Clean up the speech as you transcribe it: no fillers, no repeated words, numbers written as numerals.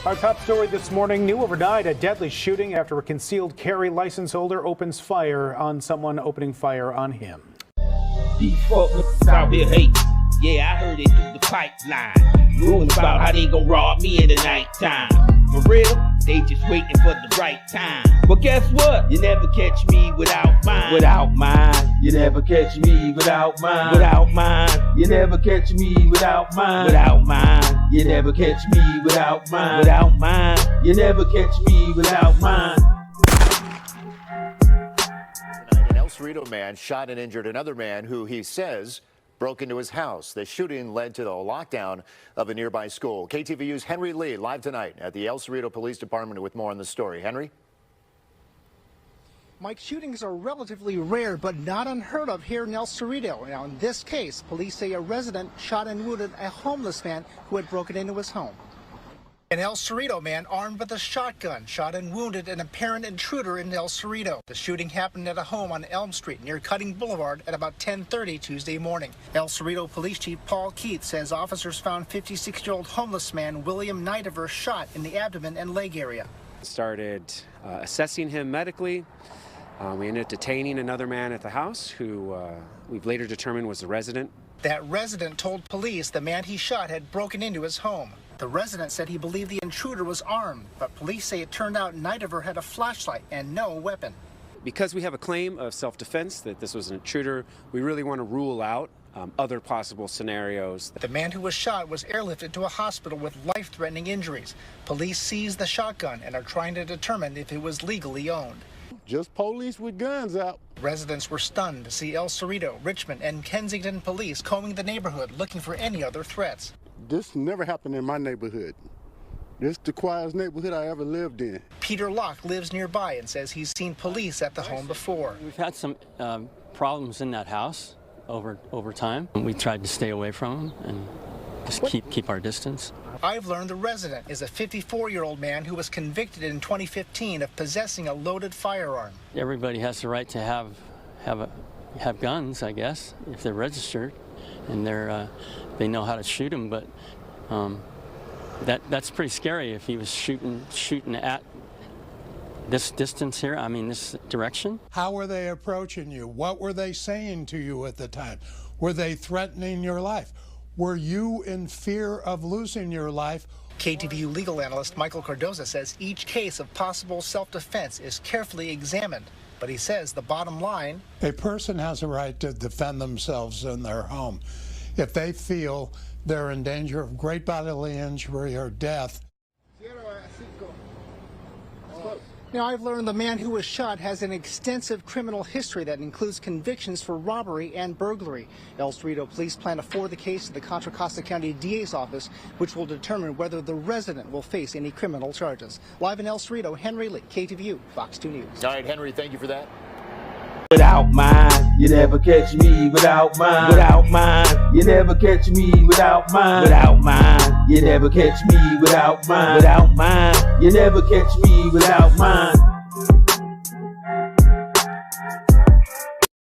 Our top story this morning, new overnight, a deadly shooting after a concealed carry license holder opens fire on someone opening fire on him. These folks out here hate. Yeah, I heard it through the pipeline. Rumors about how they gon' rob me in the nighttime. For real, they just waiting for the right time. But guess what? You never catch me without mine. Without mine. You never catch me without mine. Without mine. You never catch me without mine. Without mine. You never catch me without mine. Without mine. You never catch me without mine. An El Cerrito man shot and injured another man who he says broke into his house. The shooting led to the lockdown of a nearby school. KTVU's Henry Lee live tonight at the El Cerrito Police Department with more on the story. Henry? Mike, shootings are relatively rare, but not unheard of here in El Cerrito. Now, in this case, police say a resident shot and wounded a homeless man who had broken into his home. An El Cerrito man armed with a shotgun shot and wounded an apparent intruder in El Cerrito. The shooting happened at a home on Elm Street near Cutting Boulevard at about 10:30 Tuesday morning. El Cerrito Police Chief Paul Keith says officers found 56-year-old homeless man William Nightover shot in the abdomen and leg area. Started assessing him medically. We ended up detaining another man at the house who we've later determined was the resident. That resident told police the man he shot had broken into his home. The resident said he believed the intruder was armed, but police say it turned out Nightover had a flashlight and no weapon. Because we have a claim of self-defense that this was an intruder, we really want to rule out other possible scenarios. The man who was shot was airlifted to a hospital with life-threatening injuries. Police seized the shotgun and are trying to determine if it was legally owned. Just police with guns out. Residents were stunned to see El Cerrito, Richmond, and Kensington police combing the neighborhood looking for any other threats. This never happened in my neighborhood. This is the quietest neighborhood I ever lived in. Peter Locke lives nearby and says he's seen police at the home before. We've had some problems in that house over time. We tried to stay away from them and just keep our distance. I've learned the resident is a 54-year-old man who was convicted in 2015 of possessing a loaded firearm. Everybody has the right to have guns, I guess, if they're registered and they know how to shoot them. But that's pretty scary if he was shooting at this distance here. I mean, this direction. How were they approaching you? What were they saying to you at the time? Were they threatening your life? Were you in fear of losing your life? KTVU legal analyst Michael Cardoza says each case of possible self-defense is carefully examined. But he says the bottom line: a person has a right to defend themselves in their home. If they feel they're in danger of great bodily injury or death. Now, I've learned the man who was shot has an extensive criminal history that includes convictions for robbery and burglary. El Cerrito police plan to forward the case to the Contra Costa County DA's office, which will determine whether the resident will face any criminal charges. Live in El Cerrito, Henry Lee, KTVU, Fox 2 News. All right, Henry, thank you for that. Without mine, you never catch me without mine. Without mine, you never catch me without mine. Without mine, you never catch me without mine. Without mine, you never catch me without mine.